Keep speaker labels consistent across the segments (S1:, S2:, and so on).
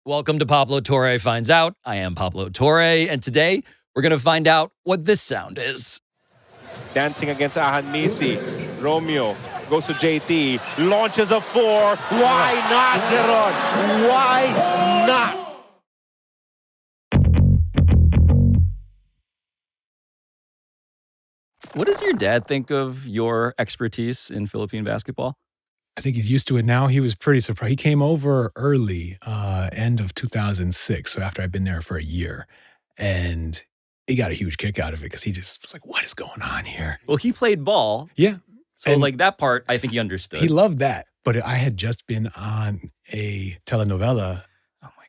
S1: Welcome to Pablo Torre Finds Out. I am Pablo Torre, and today we're going to find out what this sound is.
S2: Dancing against Ahan Misi. Romeo goes to JT, launches a four. Why not, Jeron? Why not?
S1: What does your dad think of your expertise in Philippine basketball?
S3: I think he's used to it now. He was pretty surprised. He came over early, end of 2006, so after I'd been there for a year. And he got a huge kick out of it because he just was like, what is going on here?
S1: Well, he played ball.
S3: Yeah.
S1: So like that part, I think he understood.
S3: He loved that. But I had just been on a telenovela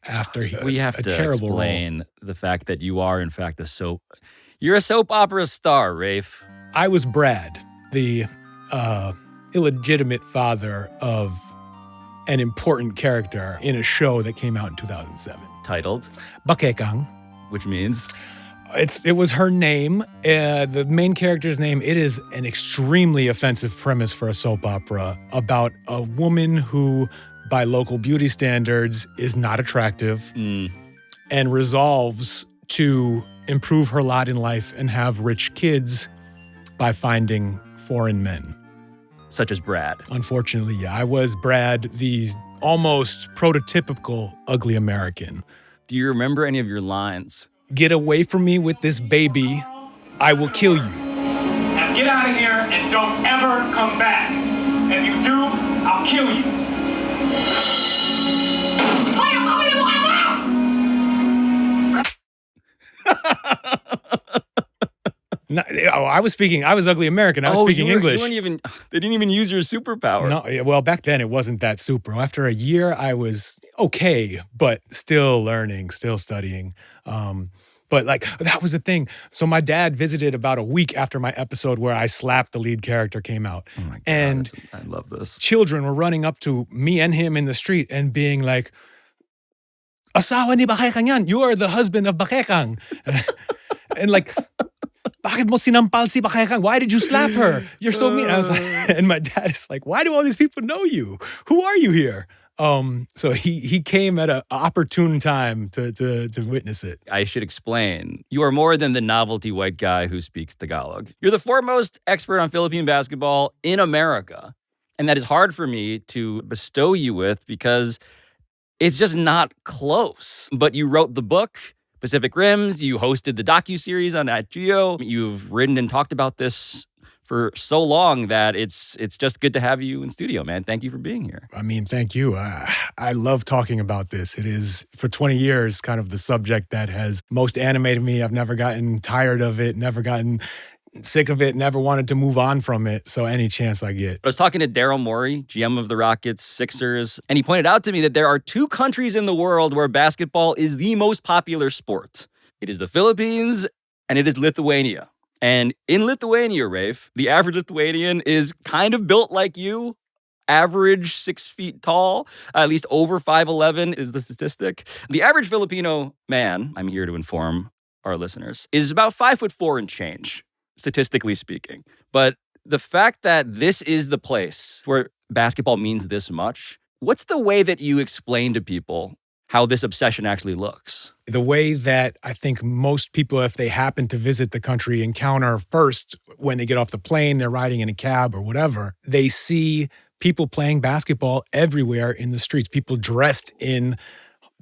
S3: after
S1: we have
S3: a
S1: to
S3: terrible
S1: explain
S3: role.
S1: the fact that you are, in fact, you're a soap opera star, Rafe.
S3: I was Brad, the illegitimate father of an important character in a show that came out in 2007.
S1: Titled?
S3: Bakekang.
S1: Which means?
S3: It was her name, the main character's name. It is an extremely offensive premise for a soap opera about a woman who, by local beauty standards, is not attractive and resolves to improve her lot in life and have rich kids by finding foreign men.
S1: Such as Brad.
S3: Unfortunately, yeah. I was Brad, the almost prototypical ugly American.
S1: Do you remember any of your lines?
S3: Get away from me with this baby. I will kill you.
S4: Now get out of here and don't ever come back. If you do, I'll kill you.
S3: I was ugly American. I was speaking English.
S1: They didn't even use your superpower.
S3: No, well, back then it wasn't that super. After a year, I was okay, but still learning, still studying. But like, that was the thing. So my dad visited about a week after my episode where I slapped the lead character came out.
S1: Oh my God,
S3: and
S1: I love this.
S3: Children were running up to me and him in the street and being like, Asawa ni Bakekang yan. You are the husband of Bakekang. And like, bakit mo sinampal si Bakekang? Why did you slap her? You're so mean. I was like, and my dad is like, why do all these people know you? Who are you here? So he came at an opportune time to witness it.
S1: I should explain. You are more than the novelty white guy who speaks Tagalog. You're the foremost expert on Philippine basketball in America. And that is hard for me to bestow you with because it's just not close. But you wrote the book, Pacific Rims. You hosted the docuseries on Nat Geo. You've written and talked about this for so long that it's just good to have you in studio, man. Thank you for being here.
S3: I mean, thank you. I love talking about this. It is, for 20 years, kind of the subject that has most animated me. I've never gotten tired of it, never gotten sick of it, never wanted to move on from it. So any chance I get.
S1: I was talking to Daryl Morey, GM of the Rockets, Sixers, and he pointed out to me that there are two countries in the world where basketball is the most popular sport. It is the Philippines and it is Lithuania. And in Lithuania, Rafe, the average Lithuanian is kind of built like you, average 6 feet tall, at least over 5'11" is the statistic. The average Filipino man, I'm here to inform our listeners, is about 5'4" and change, statistically speaking. But the fact that this is the place where basketball means this much, what's the way that you explain to people how this obsession actually looks?
S3: The way that I think most people, if they happen to visit the country, encounter first when they get off the plane, they're riding in a cab or whatever, they see people playing basketball everywhere in the streets, people dressed in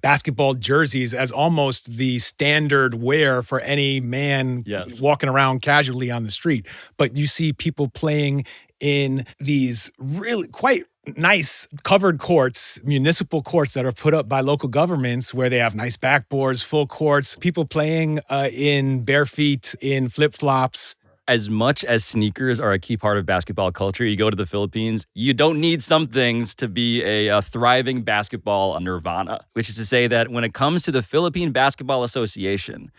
S3: basketball jerseys as almost the standard wear for any man walking around casually on the street. But you see people playing in these really quite nice covered courts, municipal courts that are put up by local governments where they have nice backboards, full courts, people playing in bare feet, in flip-flops.
S1: As much as sneakers are a key part of basketball culture, you go to the Philippines, you don't need some things to be a thriving basketball nirvana, which is to say that when it comes to the Philippine Basketball Association,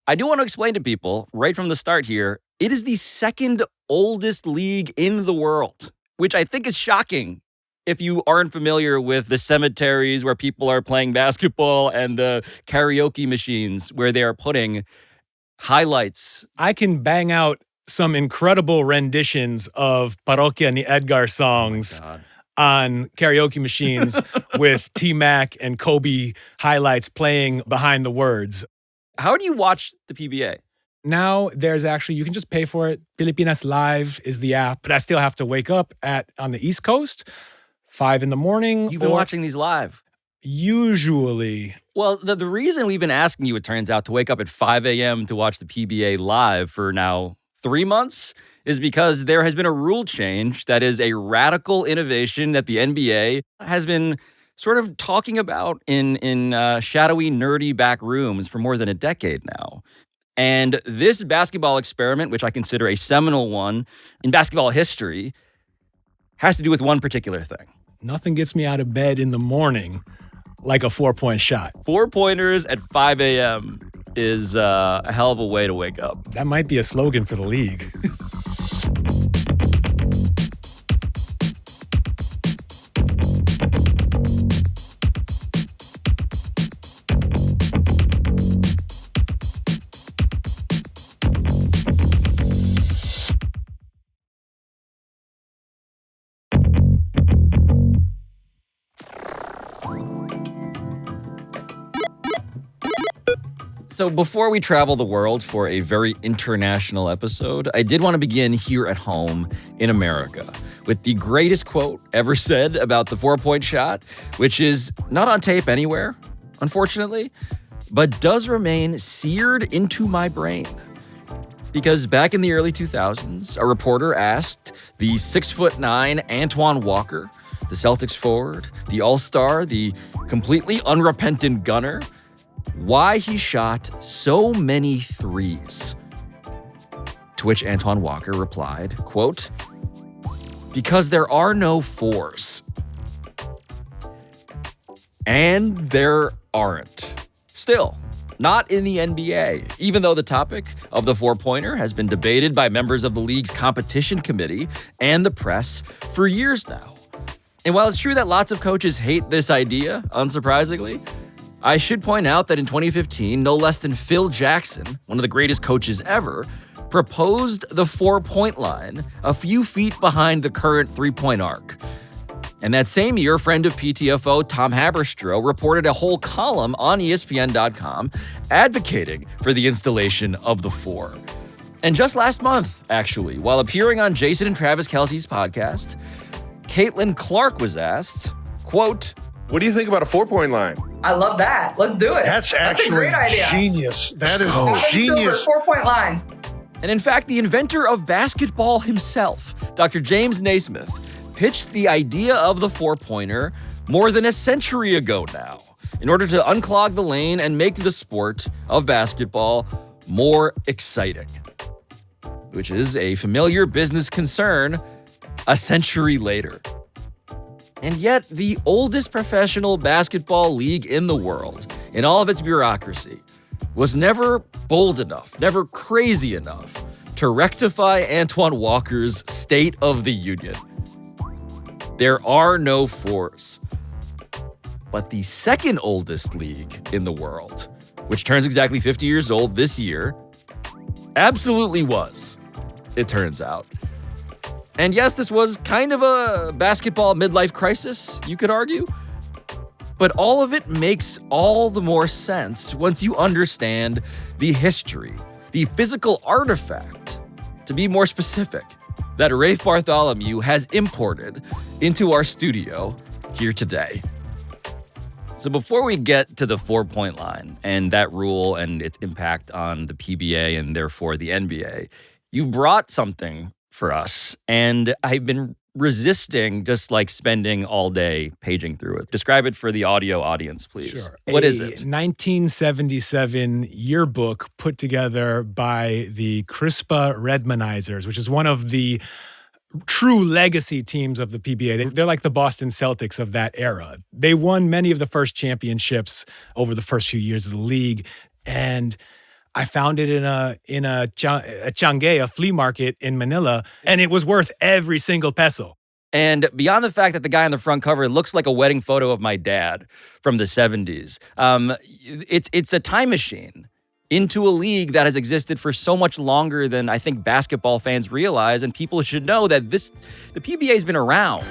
S1: I do want to explain to people right from the start here, it is the second oldest league in the world, which I think is shocking if you aren't familiar with the cemeteries where people are playing basketball and the karaoke machines where they are putting highlights.
S3: I can bang out some incredible renditions of Parokya ni Edgar songs on karaoke machines with T-Mac and Kobe highlights playing behind the words.
S1: How do you watch the PBA?
S3: Now there's actually, you can just pay for it. Pilipinas Live is the app, but I still have to wake up on the East Coast, 5 in the morning.
S1: You've been watching these live?
S3: Usually.
S1: Well, the reason we've been asking you, it turns out, to wake up at 5 a.m. to watch the PBA live for now 3 months is because there has been a rule change that is a radical innovation that the NBA has been sort of talking about in shadowy, nerdy back rooms for more than a decade now. And this basketball experiment, which I consider a seminal one in basketball history, has to do with one particular thing.
S3: Nothing gets me out of bed in the morning like a 4-point shot.
S1: 4-pointers at 5 a.m. is a hell of a way to wake up.
S3: That might be a slogan for the league.
S1: So before we travel the world for a very international episode, I did want to begin here at home in America with the greatest quote ever said about the 4-point shot, which is not on tape anywhere, unfortunately, but does remain seared into my brain. Because back in the early 2000s, a reporter asked the 6'9" Antoine Walker, the Celtics forward, the all-star, the completely unrepentant gunner, why he shot so many threes. To which Antoine Walker replied, quote, "Because there are no fours." And there aren't. Still, not in the NBA, even though the topic of the 4-pointer has been debated by members of the league's competition committee and the press for years now. And while it's true that lots of coaches hate this idea, unsurprisingly, I should point out that in 2015, no less than Phil Jackson, one of the greatest coaches ever, proposed the 4-point line a few feet behind the current 3-point arc. And that same year, friend of PTFO Tom Haberstroh reported a whole column on ESPN.com advocating for the installation of the 4. And just last month, actually, while appearing on Jason and Travis Kelce's podcast, Caitlin Clark was asked, quote,
S5: "What do you think about a 4-point line?"
S6: I love that. Let's do it.
S7: That's
S6: a
S7: actually
S6: great idea.
S7: genius. That is
S6: Genius. 4-point line.
S1: And in fact, the inventor of basketball himself, Dr. James Naismith, pitched the idea of the 4-pointer more than a century ago now, in order to unclog the lane and make the sport of basketball more exciting. Which is a familiar business concern a century later. And yet, the oldest professional basketball league in the world, in all of its bureaucracy, was never bold enough, never crazy enough to rectify Antoine Walker's State of the Union. There are no fours. But the second oldest league in the world, which turns exactly 50 years old this year, absolutely was, it turns out. And yes, this was kind of a basketball midlife crisis, you could argue. But all of it makes all the more sense once you understand the history, the physical artifact, to be more specific, that Rafe Bartholomew has imported into our studio here today. So before we get to the 4-point line and that rule and its impact on the PBA and therefore the NBA, you brought something for us, and I've been resisting just like spending all day paging through it. Describe it for the audio audience, please.
S3: Sure.
S1: What is it?
S3: 1977 yearbook put together by the Crispa Redmanizers, which is one of the true legacy teams of the PBA. They're like the Boston Celtics of that era. They won many of the first championships over the first few years of the league, and I found it in a Changay, a flea market in Manila, and it was worth every single peso.
S1: And beyond the fact that the guy on the front cover looks like a wedding photo of my dad from the 70s, it's a time machine into a league that has existed for so much longer than I think basketball fans realize, and people should know that the PBA has been around.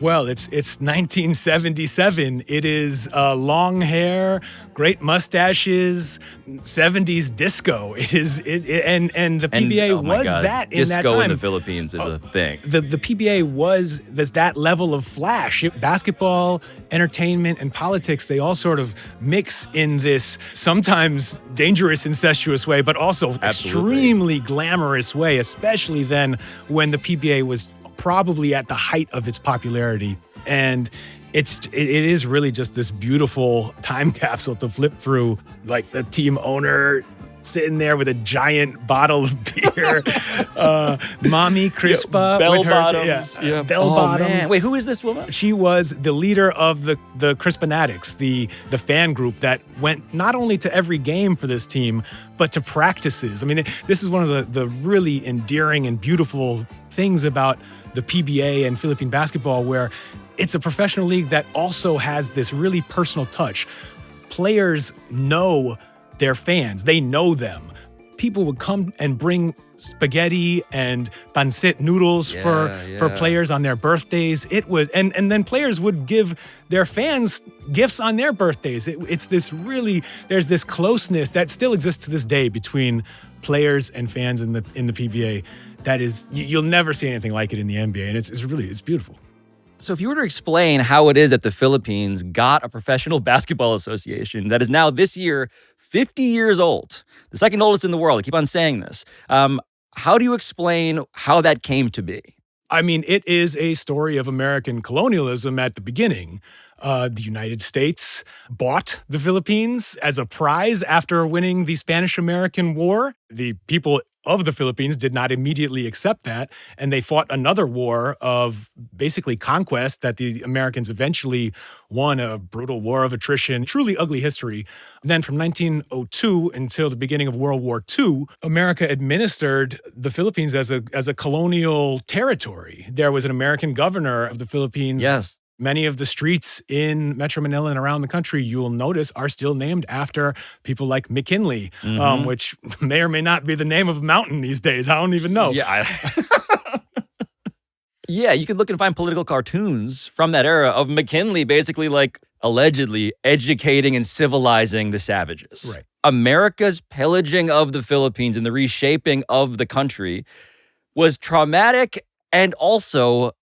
S3: Well, it's 1977. It is long hair, great mustaches, 70s disco. It is and the PBA was that in
S1: disco
S3: that time.
S1: in the Philippines is a thing.
S3: The PBA was that level of flash. Basketball, entertainment, and politics, they all sort of mix in this sometimes dangerous, incestuous way, but also extremely glamorous way, especially then when the PBA was probably at the height of its popularity. And it is really just this beautiful time capsule to flip through, like the team owner sitting there with a giant bottle of beer, Mommy Crispa,
S1: bell
S3: with her,
S1: bottoms,
S3: bell bottoms.
S1: Man. Wait, who is this woman?
S3: She was the leader of the Crispanatics, the fan group that went not only to every game for this team, but to practices. I mean, this is one of the really endearing and beautiful things about the PBA and Philippine basketball, where it's a professional league that also has this really personal touch. Players know their fans. They know them. People would come and bring spaghetti and pancit noodles for players on their birthdays. It was, and then players would give their fans gifts on their birthdays. It's this really, there's this closeness that still exists to this day between players and fans in the PBA. That is, you'll never see anything like it in the NBA, and it's beautiful.
S1: So if you were to explain how it is that the Philippines got a professional basketball association that is now this year 50 years old, the second oldest in the world, I keep on saying this, how do you explain how that came to be?
S3: I mean, it is a story of American colonialism at the beginning. The United States bought the Philippines as a prize after winning the Spanish-American War. The people of the Philippines did not immediately accept that, and they fought another war of basically conquest that the Americans eventually won, a brutal war of attrition, truly ugly history. Then from 1902 until the beginning of World War II, America administered the Philippines as a colonial territory. There was an American governor of the Philippines.
S1: Yes.
S3: Many of the streets in Metro Manila and around the country, you will notice, are still named after people like McKinley, which may or may not be the name of a mountain these days. I don't even know.
S1: Yeah. Yeah, you can look and find political cartoons from that era of McKinley basically like allegedly educating and civilizing the savages.
S3: Right.
S1: America's pillaging of the Philippines and the reshaping of the country was traumatic and also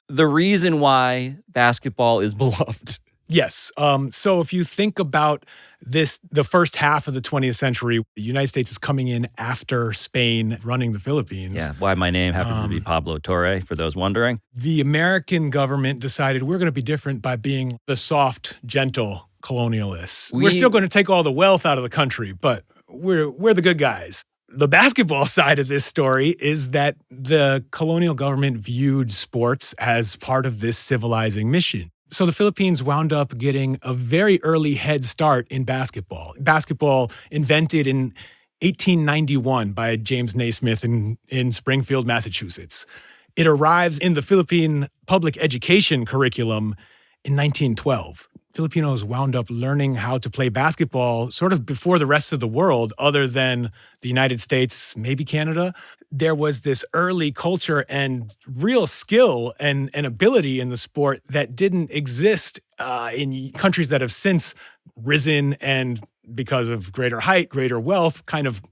S1: the reason why basketball is beloved.
S3: Yes. So if you think about this, the first half of the 20th century, the United States is coming in after Spain running the Philippines.
S1: Yeah, why my name happens to be Pablo Torre, for those wondering.
S3: The American government decided we're going to be different by being the soft, gentle colonialists. We're still going to take all the wealth out of the country, but we're the good guys. The basketball side of this story is that the colonial government viewed sports as part of this civilizing mission. So the Philippines wound up getting a very early head start in basketball. Basketball invented in 1891 by James Naismith in Springfield, Massachusetts. It arrives in the Philippine public education curriculum in 1912. Filipinos wound up learning how to play basketball sort of before the rest of the world, other than the United States, maybe Canada. There was this early culture and real skill and ability in the sport that didn't exist in countries that have since risen and, because of greater height, greater wealth, kind of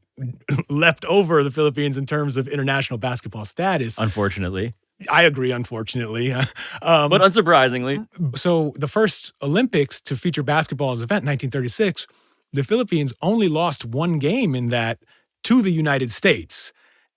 S3: leapt over the Philippines in terms of international basketball status.
S1: Unfortunately.
S3: I agree, unfortunately.
S1: But unsurprisingly.
S3: So the first Olympics to feature basketball as an event, 1936, the Philippines only lost one game in that to the United States.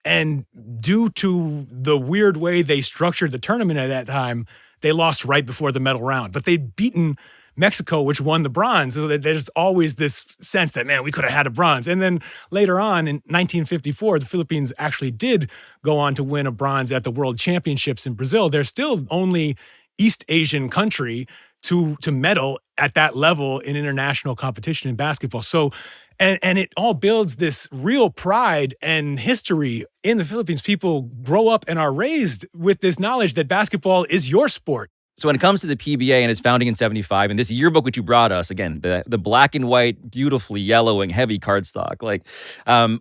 S3: And due to the weird way they structured the tournament at that time, they lost right before the medal round. But they'd beaten Mexico, which won the bronze. So there's always this sense that, man, we could have had a bronze. And then later on in 1954, the Philippines actually did go on to win a bronze at the World Championships in Brazil. They're still only East Asian country to medal at that level in international competition in basketball. So, and it all builds this real pride and history in the Philippines. People grow up and are raised with this knowledge that basketball is your sport.
S1: So when it comes to the PBA and its founding in 75, and this yearbook which you brought us, again, the black and white, beautifully yellowing, heavy cardstock, like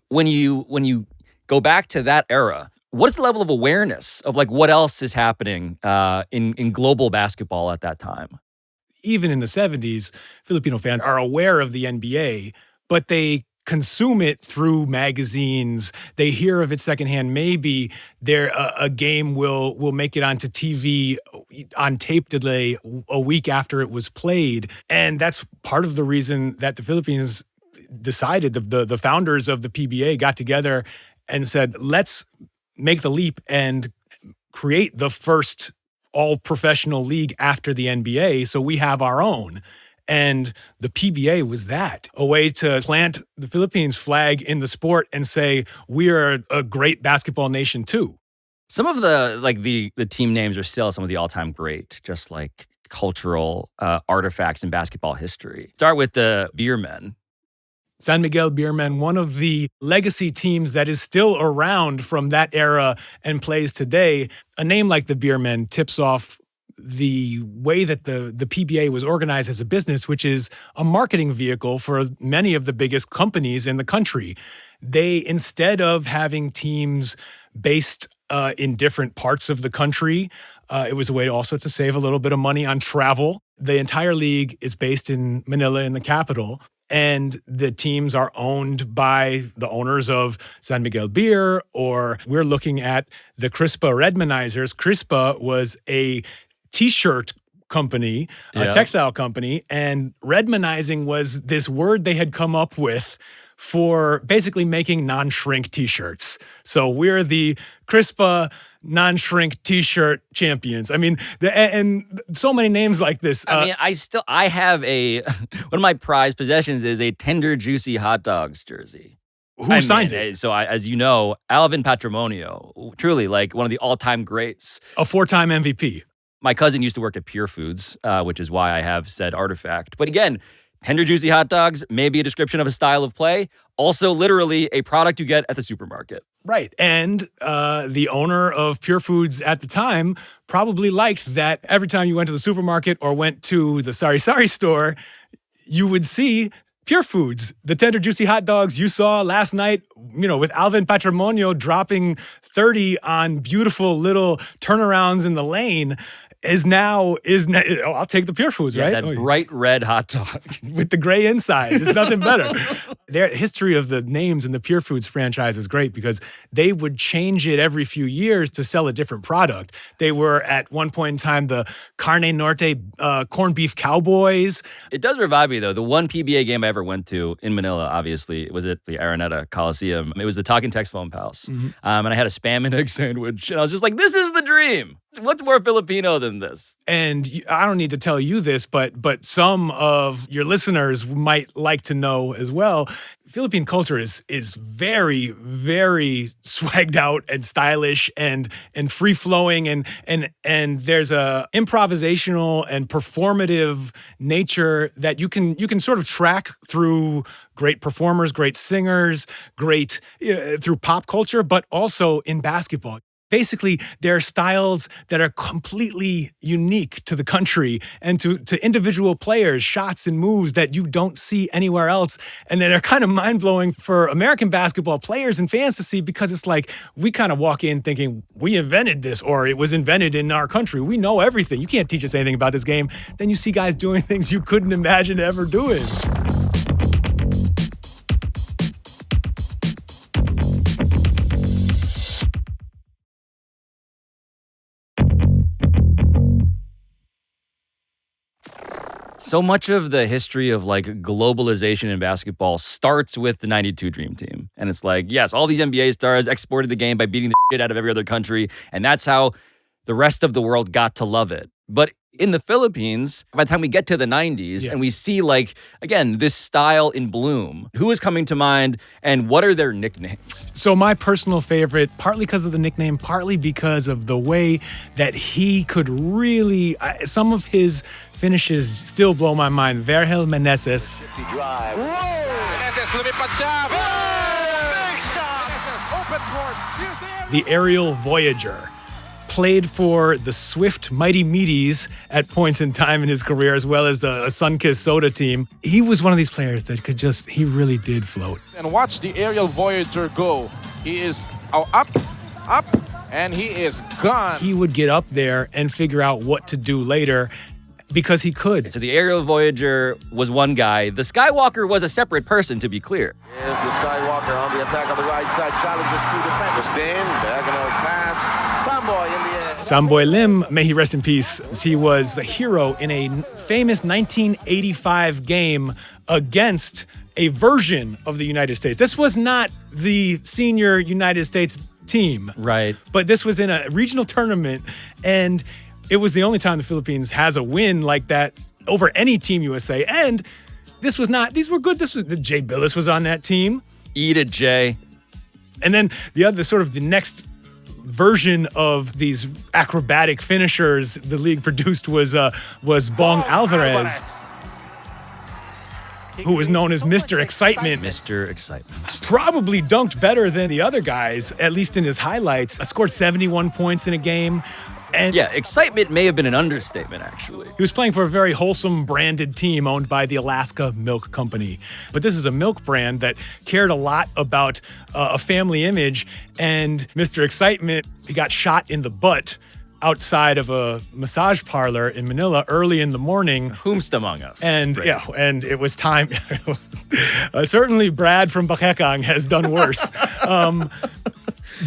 S1: when you go back to that era, What is the level of awareness of like what else is happening in global basketball at that time?
S3: Even in the 70s, Filipino fans are aware of the NBA, but they consume it through magazines. They hear of it secondhand. Maybe a game will make it onto TV on tape delay a week after it was played. And that's part of the reason that the Philippines decided, the founders of the PBA got together and said, let's make the leap and create the first all-professional league after the NBA, so we have our own. And the PBA was that, a way to plant the Philippines flag in the sport and say, we are a great basketball nation too.
S1: Some of the team names are still some of the all-time great, just like cultural artifacts in basketball history. Start with the Beermen.
S3: San Miguel Beermen, one of the legacy teams that is still around from that era and plays today. A name like the Beermen tips off the way that the PBA was organized as a business, which is a marketing vehicle for many of the biggest companies in the country. They, instead of having teams based in different parts of the country, it was a way also to save a little bit of money on travel. The entire league is based in Manila, in the capital. And the teams are owned by the owners of San Miguel Beer, or we're looking at the Crispa Redmanizers. Crispa was a T-shirt company, a textile company, and Redmanizing was this word they had come up with for basically making non-shrink T-shirts. So we're the Crispa non-shrink T-shirt champions. I mean, and so many names like this.
S1: I have one of my prized possessions is a Tender Juicy Hot Dogs jersey.
S3: Who signed it?
S1: So as you know, Alvin Patrimonio, truly like one of the all-time greats.
S3: A 4-time MVP.
S1: My cousin used to work at Pure Foods, which is why I have said artifact. But again, Tender Juicy Hot Dogs, maybe a description of a style of play. Also, literally a product you get at the supermarket.
S3: Right. And the owner of Pure Foods at the time probably liked that every time you went to the supermarket or went to the Sari Sari store, you would see Pure Foods, the Tender Juicy Hot Dogs you saw last night, with Alvin Patrimonio dropping 30 on beautiful little turnarounds in the lane. I'll take the Pure Foods, right?
S1: That bright red hot dog.
S3: With the gray insides. It's nothing better. Their history of the names in the Pure Foods franchise is great because they would change it every few years to sell a different product. They were, at one point in time, the Carne Norte corned beef cowboys.
S1: It does revive me, though. The one PBA game I ever went to in Manila, obviously, it was at the Araneta Coliseum. It was the Talking Tex Foam Palace. Mm-hmm. And I had a Spam and egg sandwich. And I was just like, this is the dream. What's more Filipino than this?
S3: And I don't need to tell you this, but some of your listeners might like to know as well. Philippine culture is very, very swagged out and stylish and free flowing and there's a improvisational and performative nature that you can sort of track through great performers, great singers, through pop culture, but also in basketball. Basically, there are styles that are completely unique to the country and to individual players, shots and moves that you don't see anywhere else. And that are kind of mind-blowing for American basketball players and fans to see, because it's like we kind of walk in thinking we invented this or it was invented in our country. We know everything. You can't teach us anything about this game. Then you see guys doing things you couldn't imagine ever doing.
S1: So much of the history of like globalization in basketball starts with the 92 Dream Team. And it's like, yes, all these NBA stars exported the game by beating the shit out of every other country. And that's how the rest of the world got to love it. But in the Philippines, by the time we get to the 90s and we see like, again, this style in bloom, who is coming to mind and what are their nicknames?
S3: So my personal favorite, partly because of the nickname, partly because of the way that he could really, some of his finishes still blow my mind. Vergel Meneses.
S7: Drive. Meneses, lumipat siya. Big shot. Meneses, open court.
S3: The aerial Voyager. Played for the Swift Mighty Meaties at points in time in his career, as well as a Sunkist Soda team. He was one of these players that he really did float.
S8: And watch the aerial Voyager go. He is up,
S7: up, and he is gone.
S3: He would get up there and figure out what to do later because he could.
S1: So the aerial Voyager was one guy. The Skywalker was a separate person, to be clear.
S8: Here's the Skywalker on the attack on the right side. Challenges two defenders. Stand, diagonal pass. Samboy in the air.
S3: Samboy Lim, may he rest in peace. He was a hero in a famous 1985 game against a version of the United States. This was not the senior United States team.
S1: Right.
S3: But this was in a regional tournament, and it was the only time the Philippines has a win like that over any Team USA. And these were good. Jay Billis was on that team.
S1: Eat it, Jay.
S3: And then the next version of these acrobatic finishers the league produced was Bong Alvarez, who was known as Mr. Excitement.
S1: Mr. Excitement.
S3: Probably dunked better than the other guys, at least in his highlights. Scored 71 points in a game. And
S1: yeah, excitement may have been an understatement, actually.
S3: He was playing for a very wholesome branded team owned by the Alaska Milk Company. But this is a milk brand that cared a lot about a family image. And Mr. Excitement, he got shot in the butt outside of a massage parlor in Manila early in the morning.
S1: Whomst among us.
S3: And
S1: right.
S3: yeah, and it was time. Certainly Brad from Bakekang has done worse.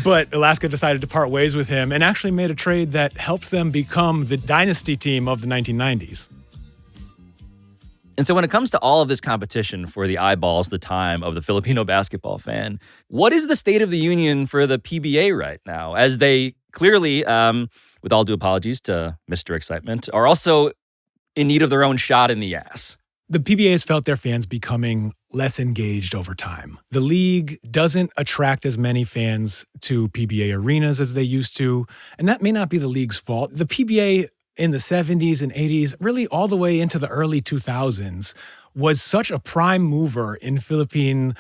S3: But Alaska decided to part ways with him and actually made a trade that helped them become the dynasty team of the 1990s.
S1: And so when it comes to all of this competition for the eyeballs, the time of the Filipino basketball fan, what is the state of the union for the PBA right now? As they clearly, with all due apologies to Mr. Excitement, are also in need of their own shot in the ass.
S3: The PBA has felt their fans becoming less engaged over time. The league doesn't attract as many fans to PBA arenas as they used to, and that may not be the league's fault. The PBA in the 70s and 80s, really all the way into the early 2000s, was such a prime mover in Philippine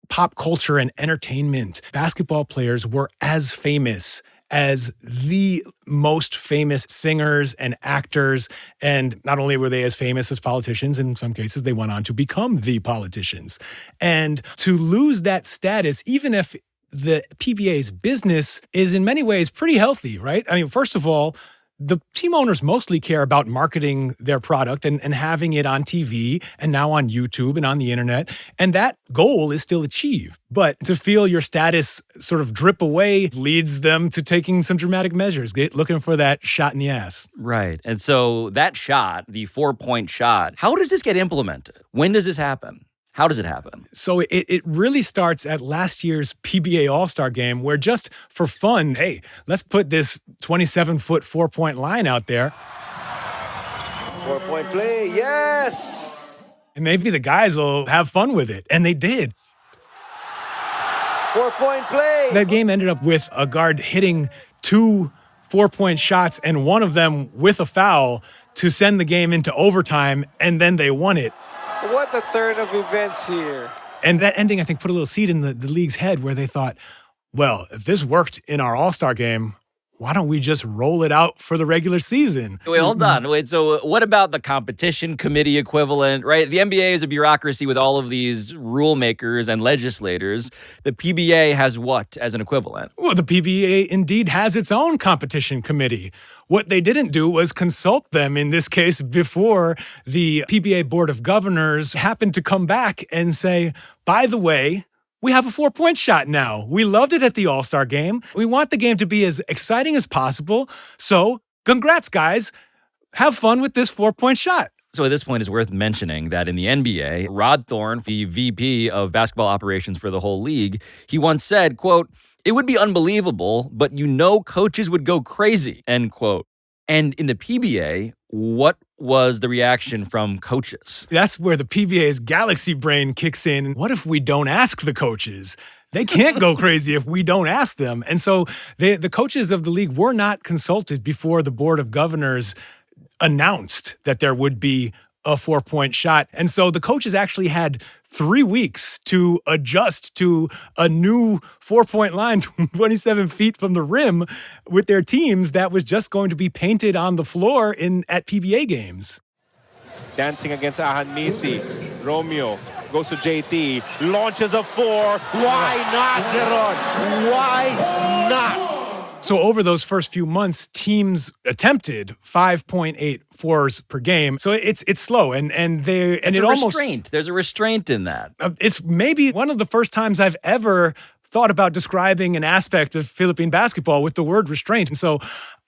S3: pop culture and entertainment. Basketball players were as famous as the most famous singers and actors. And not only were they as famous as politicians, in some cases, they went on to become the politicians. And to lose that status, even if the PBA's business is in many ways pretty healthy, right? I mean, first of all, the team owners mostly care about marketing their product and having it on TV and now on YouTube and on the internet. And that goal is still achieved. But to feel your status sort of drip away leads them to taking some dramatic measures, looking for that shot in the ass.
S1: Right. And so that shot, the 4-point shot, how does this get implemented? When does this happen? How does it happen?
S3: So it really starts at last year's PBA All-Star game where just for fun, hey, let's put this 27-foot 4-point line out there.
S8: 4-point play, yes!
S3: And maybe the guys will have fun with it. And they did.
S8: 4-point play!
S3: That game ended up with a guard hitting 2 4-point shots and one of them with a foul to send the game into overtime, and then they won it.
S8: What a turn of events here.
S3: And that ending, I think, put a little seed in the league's head where they thought, well, if this worked in our All-Star game, why don't we just roll it out for the regular season?
S1: Wait, hold on. Wait, so what about the competition committee equivalent, right? The NBA is a bureaucracy with all of these rule makers and legislators. The PBA has what as an equivalent?
S3: Well, the PBA indeed has its own competition committee. What they didn't do was consult them, in this case, before the PBA Board of Governors happened to come back and say, by the way, we have a 4-point shot now. We loved it at the All-Star game. We want the game to be as exciting as possible. So congrats, guys. Have fun with this 4-point shot.
S1: So at this point, it's worth mentioning that in the NBA, Rod Thorne, the VP of basketball operations for the whole league, he once said, quote, "It would be unbelievable, but coaches would go crazy," end quote. And in the PBA, what was the reaction from coaches?
S3: That's where the PBA's galaxy brain kicks in. What if we don't ask the coaches? They can't go crazy if we don't ask them. And so the coaches of the league were not consulted before the Board of Governors announced that there would be a 4-point shot. And so the coaches actually had 3 weeks to adjust to a new 4-point line 27 feet from the rim with their teams that was just going to be painted on the floor at PBA games.
S2: Dancing against Ahan Misi. Romeo goes to JT, launches a 4. Why not, Jeron? Why not?
S3: So over those first few months, teams attempted 5.8 fours per game. So it's slow, and it almost
S1: restraint. There's a restraint in that.
S3: It's maybe one of the first times I've ever thought about describing an aspect of Philippine basketball with the word restraint. And so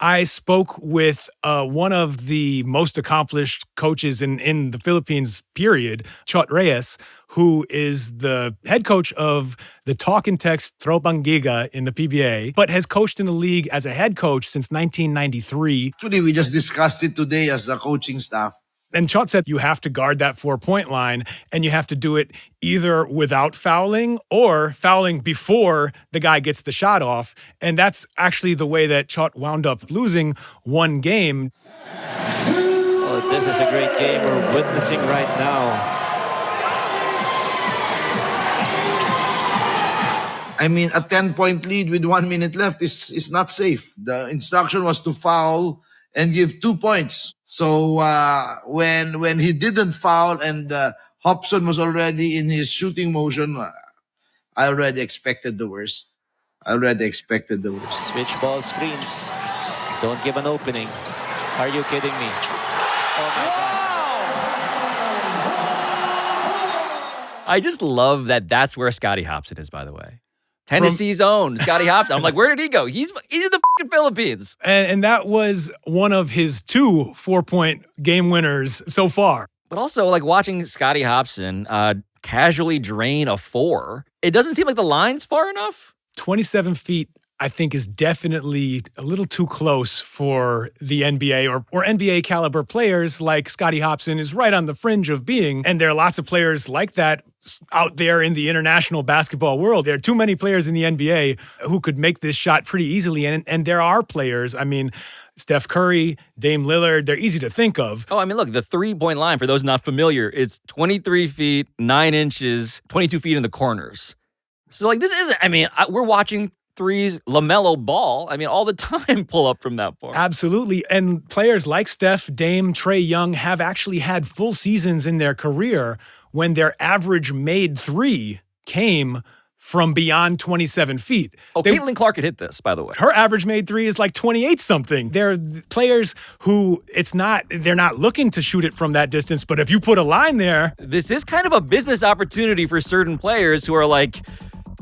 S3: I spoke with one of the most accomplished coaches in the Philippines, period, Chot Reyes, who is the head coach of the Talk and Text Tropang Giga in the PBA, but has coached in the league as a head coach since 1993.
S9: Actually, we just discussed it today as the coaching staff.
S3: And Chot said you have to guard that 4-point line, and you have to do it either without fouling or fouling before the guy gets the shot off. And that's actually the way that Chot wound up losing one game.
S10: Oh, this is a great game we're witnessing right now.
S9: I mean, a 10-point lead with 1 minute left is not safe. The instruction was to foul and give 2 points. So when he didn't foul and Hobson was already in his shooting motion, I already expected the worst.
S10: Switch ball screens. Don't give an opening. Are you kidding me? Oh my God.
S1: I just love that that's where Scottie Hobson is, by the way. Tennessee's own Scottie Hobson. I'm like, where did he go? He's in the fucking Philippines.
S3: And that was one of his 2 4-point game winners so far.
S1: But also, like, watching Scottie Hobson casually drain a 4, it doesn't seem like the line's far enough.
S3: 27 feet, I think, is definitely a little too close for the NBA or NBA caliber players like Scottie Hobson is right on the fringe of being. And there are lots of players like that out there in the international basketball world. There are too many players in the NBA who could make this shot pretty easily. And there are players, I mean, Steph Curry, Dame Lillard, they're easy to think of.
S1: Oh, I mean, look, the 3-point line, for those not familiar, it's 23 feet, 9 inches, 22 feet in the corners. So, like, this isn't, I mean, we're watching threes, LaMelo Ball, I mean, all the time pull up from that far.
S3: Absolutely. And players like Steph, Dame, Trae Young have actually had full seasons in their career when their average made 3 came from beyond 27 feet.
S1: Oh, Caitlin Clark could hit this, by the way.
S3: Her average made 3 is like 28-something. They're players who they're not looking to shoot it from that distance, but if you put a line there.
S1: This is kind of a business opportunity for certain players who are like,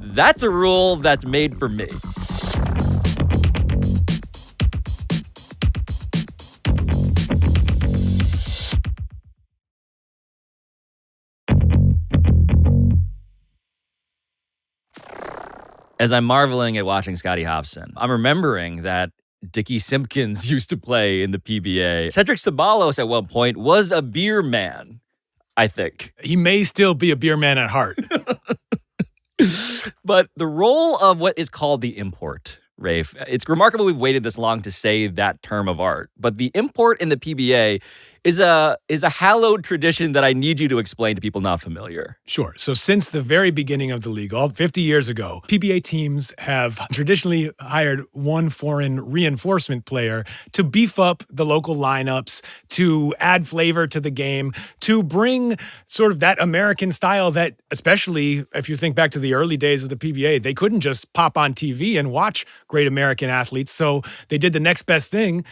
S1: that's a rule that's made for me. As I'm marveling at watching Scottie Hobson, I'm remembering that Dickie Simpkins used to play in the PBA. Cedric Ceballos at one point was a beer man, I think.
S3: He may still be a beer man at heart.
S1: But the role of what is called the import, Rafe, it's remarkable we've waited this long to say that term of art. But the import in the PBA is a hallowed tradition that I need you to explain to people not familiar.
S3: Sure. So since the very beginning of the league, all 50 years ago, PBA teams have traditionally hired one foreign reinforcement player to beef up the local lineups, to add flavor to the game, to bring sort of that American style that, especially if you think back to the early days of the PBA, they couldn't just pop on TV and watch great American athletes. So they did the next best thing.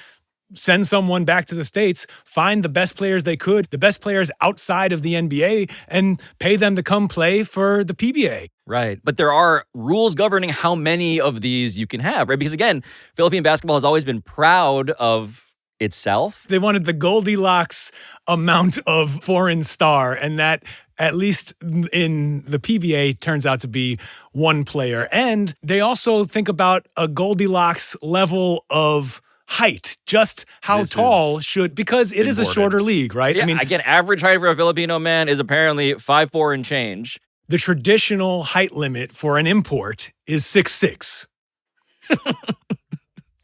S3: Send someone back to the States, find the best players they could, the best players outside of the NBA, and pay them to come play for the PBA.
S1: Right. But there are rules governing how many of these you can have, right? Because again, Philippine basketball has always been proud of itself.
S3: They wanted the Goldilocks amount of foreign star, and that, at least in the PBA, turns out to be one player. And they also think about a Goldilocks level of height, just how tall should, because it is a shorter league, right?
S1: Yeah, I mean, again, average height for a Filipino man is apparently 5'4" and change.
S3: The traditional height limit for an import is 6'6".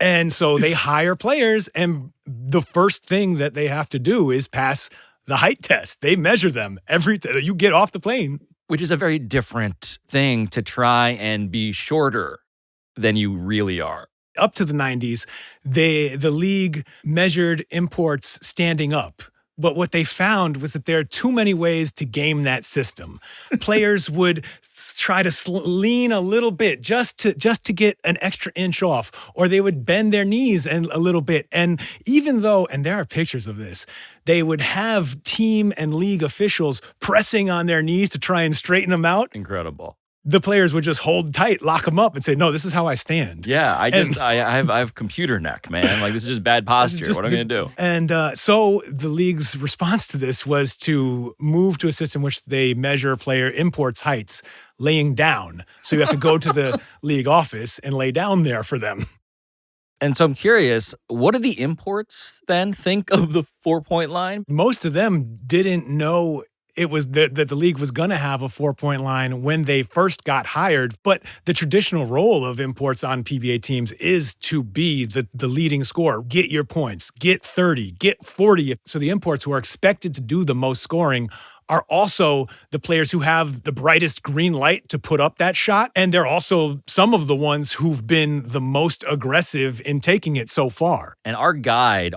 S3: And so they hire players, and the first thing that they have to do is pass the height test. They measure them every time you get off the plane.
S1: Which is a very different thing to try and be shorter than you really are.
S3: Up to the 90s, the league measured imports standing up, But what they found was that there are too many ways to game that system. Players would try to lean a little bit just to get an extra inch off, or they would bend their knees a little bit. And even though, and there are pictures of this, they would have team and league officials pressing on their knees to try and straighten them out.
S1: Incredible.
S3: The players would just hold tight, lock them up, and say, "No, this is how I stand."
S1: Yeah, I have computer neck, man. Like, this is just bad posture. What am I going to do?
S3: And so the league's response to this was to move to a system which they measure player imports heights laying down. So you have to go to the league office and lay down there for them.
S1: And so I'm curious, what do the imports then think of the 4-point line?
S3: Most of them didn't know it was that the league was going to have a 4-point line when they first got hired. But the traditional role of imports on PBA teams is to be the leading scorer. Get your points, get 30, get 40. So the imports who are expected to do the most scoring are also the players who have the brightest green light to put up that shot. And they're also some of the ones who've been the most aggressive in taking it so far.
S1: And our guide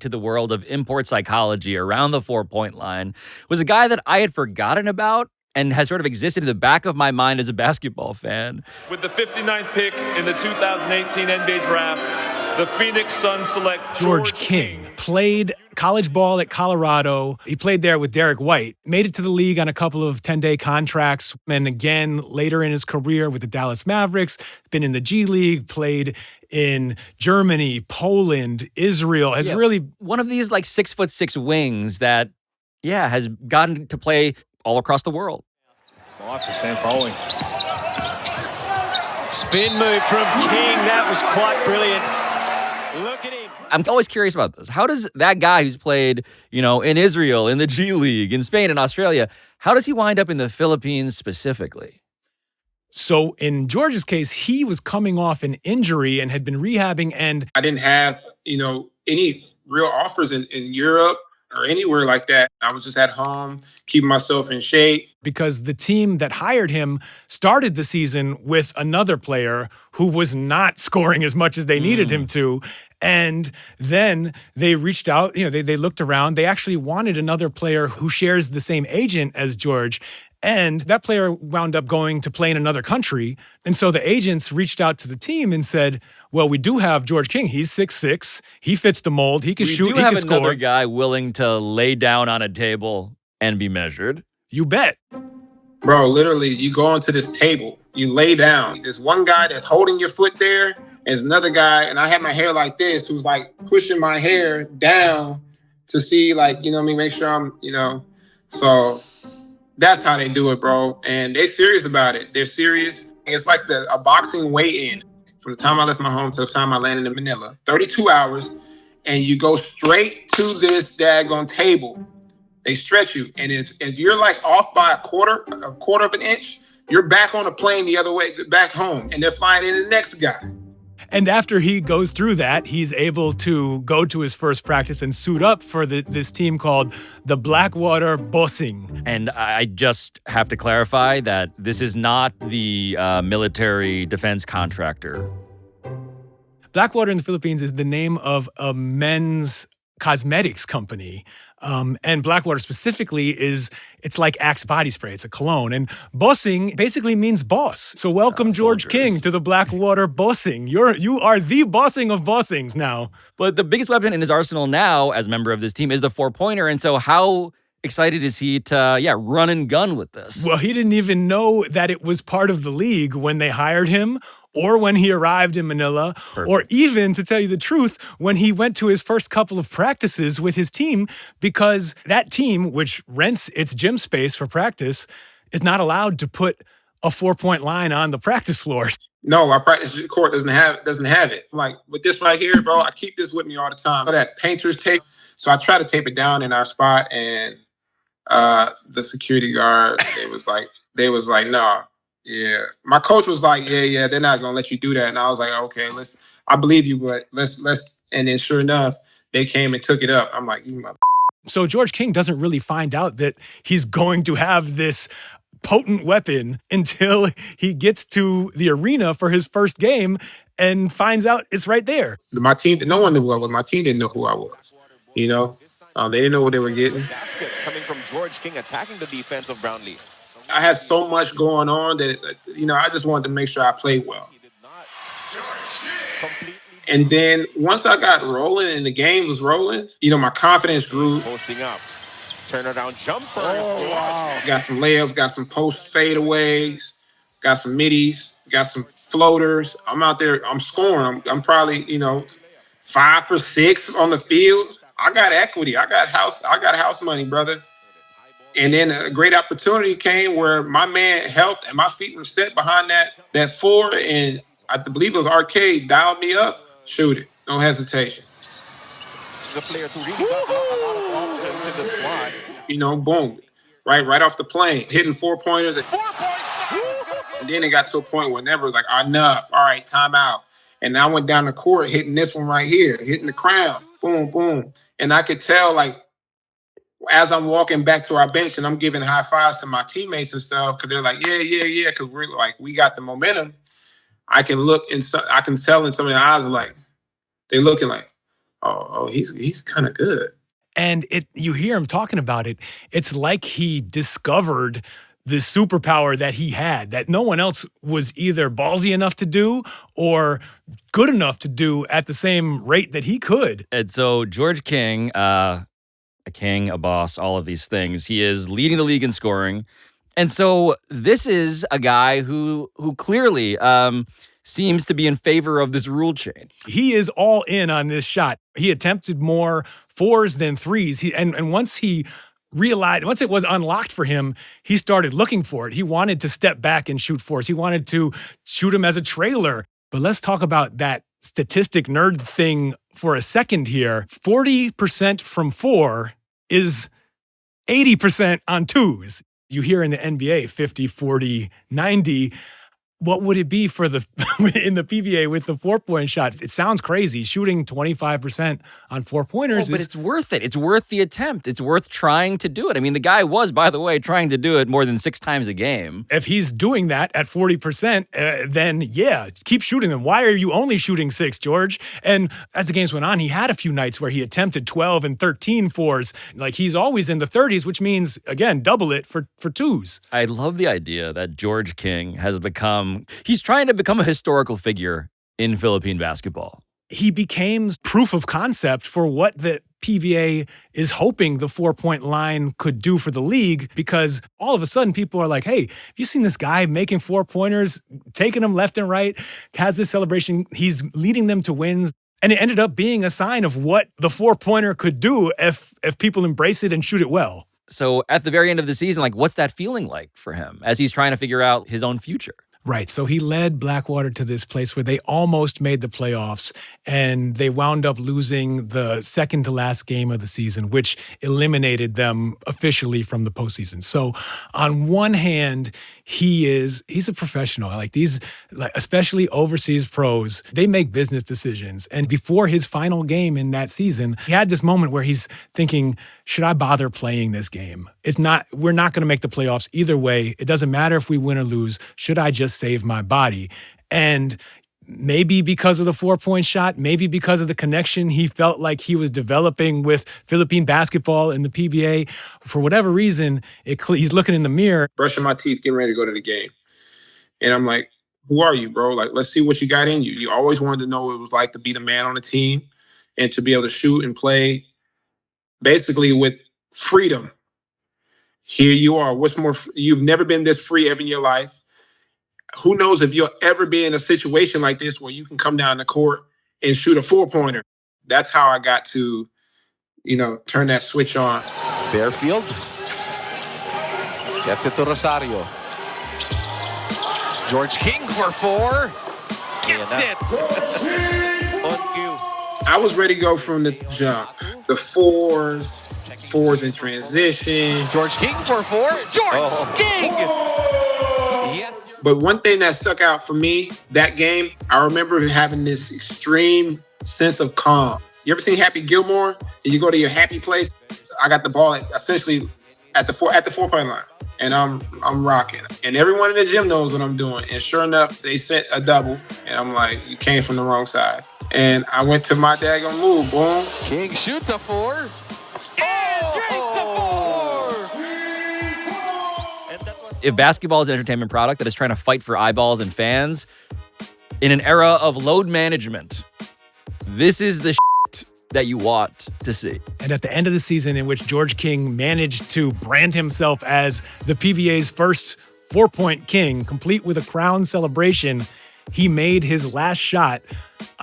S1: to the world of import psychology around the 4-point line was a guy that I had forgotten about and has sort of existed in the back of my mind as a basketball fan.
S11: With the 59th pick in the 2018 NBA draft, the Phoenix Suns select
S3: George King. Played college ball at Colorado. He played there with Derek White. Made it to the league on a couple of 10-day contracts. And again, later in his career with the Dallas Mavericks, been in the G League, played in Germany, Poland, Israel. Has really
S1: one of these like 6'6" wings that, has gotten to play all across the world.
S11: Watch Sam Foley. Spin move from King. That was quite brilliant. Look at him.
S1: I'm always curious about this. How does that guy who's played, in Israel, in the G League, in Spain, in Australia, how does he wind up in the Philippines specifically?
S3: So in George's case, he was coming off an injury and had been rehabbing, and
S12: I didn't have, any real offers in Europe or anywhere like that. I was just at home, keeping myself in shape.
S3: Because the team that hired him started the season with another player who was not scoring as much as they needed him to. And then they reached out, they looked around. They actually wanted another player who shares the same agent as George. And that player wound up going to play in another country. And so the agents reached out to the team and said, well, we do have George King. He's 6'6". He fits the mold. He can shoot.
S1: We do have another guy willing to lay down on a table and be measured.
S3: You bet.
S12: Bro, literally, you go onto this table, you lay down. There's one guy that's holding your foot there. There's another guy, and I had my hair like this, who's like pushing my hair down to see, make sure I'm, So that's how they do it, bro. And they're serious about it. They're serious. It's like a boxing weigh-in. From the time I left my home to the time I landed in Manila, 32 hours, and you go straight to this daggone table. They stretch you, and if you're like off by a quarter of an inch, you're back on a plane the other way, back home, and they're flying in the next guy.
S3: And after he goes through that, he's able to go to his first practice and suit up for this team called the Blackwater Bossing.
S1: And I just have to clarify that this is not the military defense contractor.
S3: Blackwater in the Philippines is the name of a men's cosmetics company. And Blackwater specifically it's like Axe body spray. It's a cologne. And bossing basically means boss. So welcome George King to the Blackwater Bossing. You are the bossing of bossings now.
S1: But the biggest weapon in his arsenal now, as a member of this team, is the 4-pointer. And so how excited is he to run and gun with this?
S3: Well, he didn't even know that it was part of the league when they hired him, or when he arrived in Manila, or even, to tell you the truth, when he went to his first couple of practices with his team, because that team, which rents its gym space for practice, is not allowed to put a 4-point line on the practice floor.
S12: No, our practice court doesn't have it. Like with this right here, bro, I keep this with me all the time. That painter's tape. So I try to tape it down in our spot, and the security guard, they was like, nah. Yeah, my coach was like, yeah, they're not gonna let you do that, and I was like, okay, I believe you, but let's. And then sure enough, they came and took it up. I'm like, you mother.
S3: So George King doesn't really find out that he's going to have this potent weapon until he gets to the arena for his first game and finds out it's right there.
S12: My team, no one knew who I was. My team didn't know who I was. They didn't know what they were getting.
S2: Basket coming from George King, attacking the defense of Brownlee.
S12: I had so much going on that, I just wanted to make sure I played well. And then once I got rolling and the game was rolling, my confidence grew.
S2: Posting up. Turnaround jumper.
S12: Oh, wow. Got some layups, got some post fadeaways, got some middies, got some floaters. I'm out there, I'm scoring. I'm probably, 5 for 6 on the field. I got equity. I got house money, brother. And then a great opportunity came where my man helped and my feet were set behind that 4, and I believe it was Arcade, dialed me up, shoot it, no hesitation.
S2: The players who really got a lot of options in the squad.
S12: Boom, right off the plane, hitting 4-pointers.
S2: 4 points!
S12: And then it got to a point where Never was like, enough, all right, time out. And I went down the court, hitting this one right here, hitting the crown, boom, boom. And I could tell, as I'm walking back to our bench and I'm giving high fives to my teammates and stuff, because they're like, yeah, because we're we got the momentum. I can look and I can tell in some of their eyes, they're looking like, oh, he's kind of good.
S3: And you hear him talking about it. It's like he discovered the superpower that he had that no one else was either ballsy enough to do or good enough to do at the same rate that he could.
S1: And so George King, a king, a boss, all of these things, he is leading the league in scoring. And so this is a guy who clearly seems to be in favor of this rule change.
S3: He is all in on this shot. He attempted more 4s than 3s. And once he realized, once it was unlocked for him, he started looking for it. He wanted to step back and shoot 4s. He wanted to shoot him as a trailer. But let's talk about that statistic nerd thing for a second here. 40% from 4 is 80% on 2s. You hear in the NBA 50, 40, 90. What would it be for in the PBA with the 4-point shot? It sounds crazy. Shooting 25% on 4-pointers.
S1: But it's worth it. It's worth the attempt. It's worth trying to do it. I mean, the guy was, by the way, trying to do it more than 6 times a game.
S3: If he's doing that at 40%, then yeah, keep shooting them. Why are you only shooting 6, George? And as the games went on, he had a few nights where he attempted 12 and 13 4s. He's always in the 30s, which means, again, double it for 2s.
S1: I love the idea that George King has become. He's trying to become a historical figure in Philippine basketball.
S3: He became proof of concept for what the PBA is hoping the 4-point line could do for the league, because all of a sudden people are like, hey, have you seen this guy making 4-pointers, taking them left and right, has this celebration, he's leading them to wins. And it ended up being a sign of what the 4-pointer could do if people embrace it and shoot it well.
S1: So at the very end of the season, what's that feeling like for him as he's trying to figure out his own future?
S3: Right. So he led Blackwater to this place where they almost made the playoffs, and they wound up losing the second to last game of the season, which eliminated them officially from the postseason. So on one hand, he's a professional. Especially overseas pros, they make business decisions. And before his final game in that season, he had this moment where he's thinking, should I bother playing this game? We're not going to make the playoffs either way. It doesn't matter if we win or lose. Should I just save my body? And maybe because of the 4-point shot, maybe because of the connection he felt like he was developing with Philippine basketball and the PBA, for whatever reason, he's looking in the mirror.
S12: Brushing my teeth, getting ready to go to the game. And I'm like, who are you, bro? Let's see what you got in you. You always wanted to know what it was like to be the man on the team and to be able to shoot and play basically with freedom. Here you are. What's more? You've never been this free ever in your life. Who knows if you'll ever be in a situation like this where you can come down the court and shoot a 4-pointer. That's how I got to, turn that switch on.
S7: Fairfield gets it to Rosario. George King for 4. Gets it. On cue.
S12: I was ready to go from the jump. The 4s in transition.
S7: George King for 4. George King! Yes.
S12: But one thing that stuck out for me that game, I remember having this extreme sense of calm. You ever seen Happy Gilmore? And you go to your happy place? I got the ball essentially at the 4-point line, and I'm rocking. And everyone in the gym knows what I'm doing. And sure enough, they sent a double, and I'm like, you came from the wrong side. And I went to my daggone move, boom.
S7: King shoots a 4.
S1: if basketball is an entertainment product that is trying to fight for eyeballs and fans in an era of load management, this is the shit that you want to see.
S3: And at the end of the season, in which George King managed to brand himself as the PBA's first 4-point king, complete with a crown celebration, he made his last shot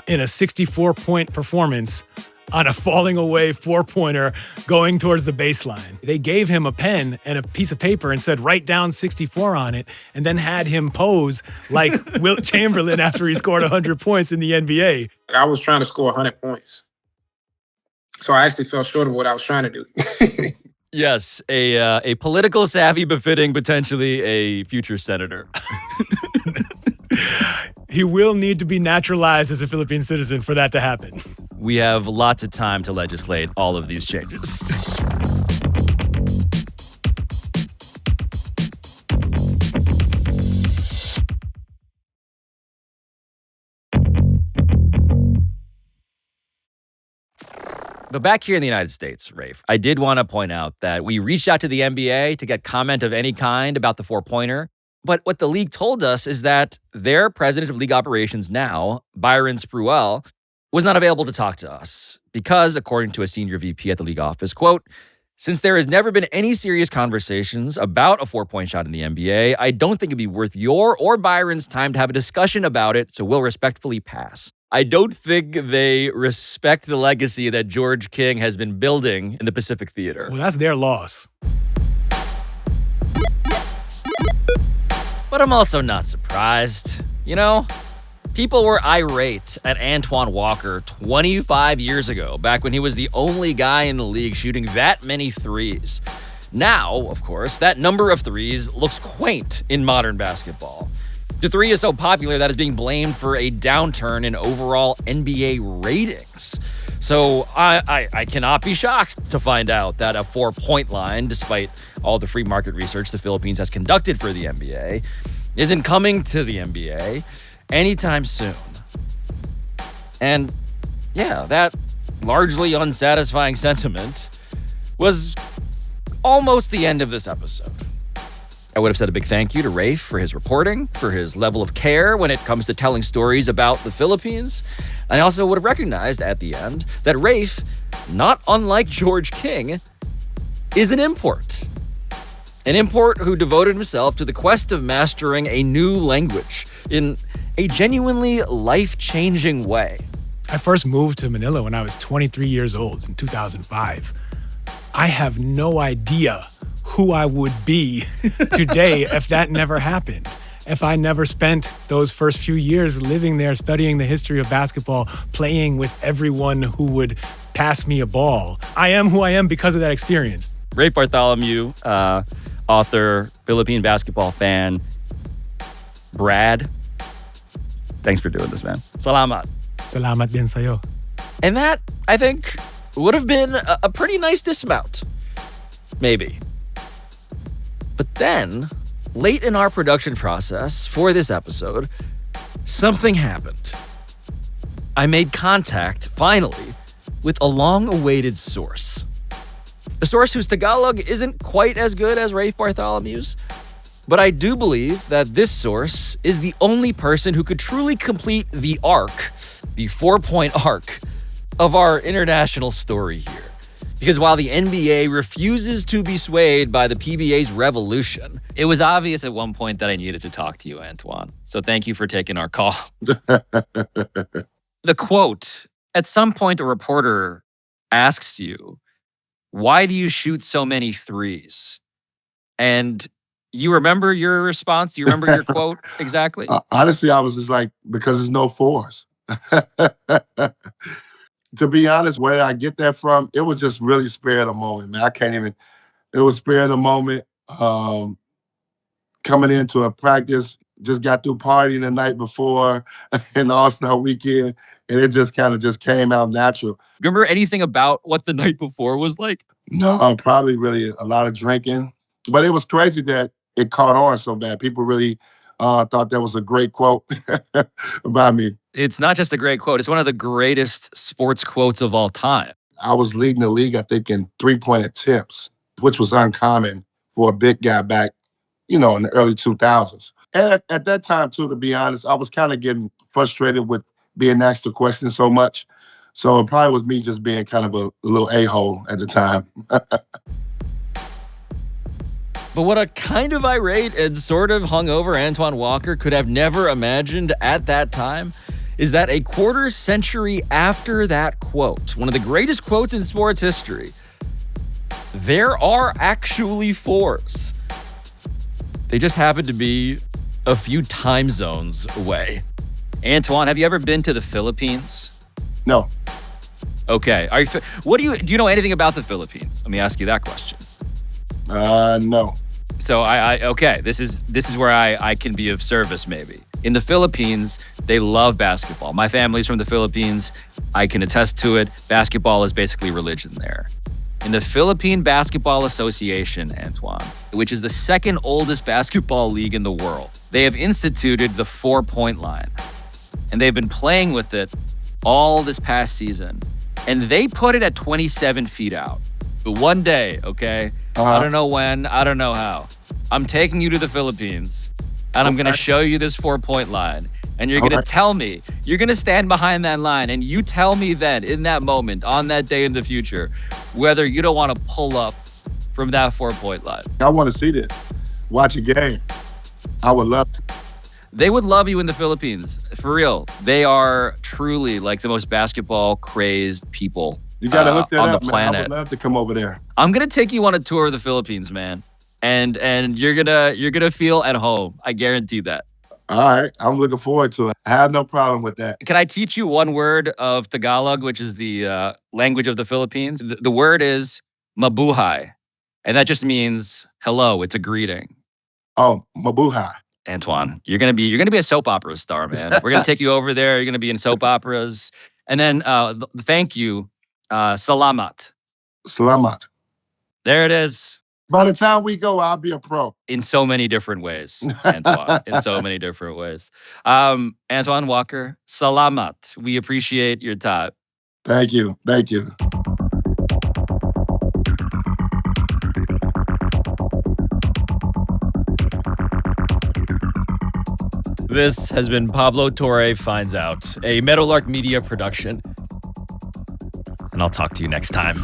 S3: in a 64-point performance on a falling away 4-pointer going towards the baseline. They gave him a pen and a piece of paper and said, write down 64 on it, and then had him pose like Wilt Chamberlain after he scored 100 points in the NBA.
S12: I was trying to score 100 points. So I actually fell short of what I was trying to do.
S1: Yes, a political savvy befitting potentially a future senator.
S3: He will need to be naturalized as a Philippine citizen for that to happen.
S1: We have lots of time to legislate all of these changes. But back here in the United States, Rafe, I did want to point out that we reached out to the NBA to get comment of any kind about the 4-pointer. But what the league told us is that their president of league operations now, Byron Spruill, was not available to talk to us because, according to a senior VP at the league office, quote, since there has never been any serious conversations about a 4-point shot in the NBA, I don't think it'd be worth your or Byron's time to have a discussion about it, so we'll respectfully pass. I don't think they respect the legacy that George King has been building in the Pacific Theater.
S3: Well, that's their loss.
S1: But I'm also not surprised. You know, people were irate at Antoine Walker 25 years ago, back when he was the only guy in the league shooting that many threes. Now, of course, that number of threes looks quaint in modern basketball. The three is so popular that it's being blamed for a downturn in overall NBA ratings. So I cannot be shocked to find out that a 4-point line, despite all the free market research the Philippines has conducted for the NBA, isn't coming to the NBA anytime soon. And yeah, that largely unsatisfying sentiment was almost the end of this episode. I would have said a big thank you to Rafe for his reporting, for his level of care when it comes to telling stories about the Philippines. And I also would have recognized at the end that Rafe, not unlike George King, is an import. An import who devoted himself to the quest of mastering a new language in a genuinely life-changing way.
S3: I first moved to Manila when I was 23 years old in 2005. I have no idea who I would be today if that never happened. If I never spent those first few years living there, studying the history of basketball, playing with everyone who would pass me a ball. I am who I am because of that experience.
S1: Rafe Bartholomew, author, Philippine basketball fan. Brad, thanks for doing this, man. Salamat.
S3: Salamat din sa'yo.
S1: And that, I think, would have been a pretty nice dismount. Maybe. But then, late in our production process for this episode, something happened. I made contact, finally, with a long-awaited source. A source whose Tagalog isn't quite as good as Rafe Bartholomew's, but I do believe that this source is the only person who could truly complete the arc, the 4-point arc, of our international story here. Because while the NBA refuses to be swayed by the PBA's revolution, it was obvious at one point that I needed to talk to you, Antoine. So thank you for taking our call. The quote, at some point a reporter asks you, why do you shoot so many threes? And you remember your response? Do you remember your quote exactly?
S13: Honestly, I was just like, because there's no fours. To be honest, where I get that from, it was just really spare of the moment, man. It was spare of the moment. Coming into a practice, just got through partying the night before and All-Star weekend, and it just kind of just came out natural.
S1: Remember anything about what the night before was like?
S13: No, probably really a lot of drinking. But it was crazy that it caught on so bad. People really thought that was a great quote about me.
S1: It's not just a great quote. It's one of the greatest sports quotes of all time.
S13: I was leading the league, I think, in 3-point attempts, which was uncommon for a big guy back in the early 2000s. And at that time, too, to be honest, I was kind of getting frustrated with being asked the question so much. So it probably was me just being kind of a little a-hole at the time.
S1: But what a kind of irate and sort of hungover Antoine Walker could have never imagined at that time is that a quarter century after that quote, one of the greatest quotes in sports history, there are actually fours. They just happen to be a few time zones away. Antoine, have you ever been to the Philippines?
S13: No.
S1: Okay. Do you know anything about the Philippines? Let me ask you that question.
S13: No.
S1: So okay, this is where I can be of service maybe. In the Philippines, they love basketball. My family's from the Philippines. I can attest to it. Basketball is basically religion there. In the Philippine Basketball Association, Antoine, which is the second oldest basketball league in the world, they have instituted the 4-point line. And they've been playing with it all this past season. And they put it at 27 feet out. But one day, okay? I don't know when, I don't know how. I'm taking you to the Philippines, and I'm going to show you this 4-point line. And you're going to tell me, you're going to stand behind that line, and you tell me then, in that moment, on that day in the future, whether you don't want to pull up from that 4-point line.
S13: I want to see this. Watch a game. I would love to.
S1: They would love you in the Philippines. For real. They are truly like the most basketball-crazed people
S13: you got to hook that
S1: on
S13: up,
S1: the planet.
S13: Man. I would love to come over there.
S1: I'm going to take you on a tour of the Philippines, man. And you're gonna feel at home. I guarantee that.
S13: All right. I'm looking forward to it. I have no problem with that.
S1: Can I teach you one word of Tagalog, which is the language of the Philippines? The word is mabuhay. And that just means hello. It's a greeting.
S13: Oh, mabuhay.
S1: Antoine, you're gonna be a soap opera star, man. We're gonna take you over there. You're gonna be in soap operas. And then thank you, salamat.
S13: Salamat.
S1: There it is.
S13: By the time we go, I'll be a pro.
S1: In so many different ways, Antoine. In so many different ways. Antoine Walker, salamat. We appreciate your time.
S13: Thank you. Thank you.
S1: This has been Pablo Torre Finds Out, a Meadowlark Media production. And I'll talk to you next time.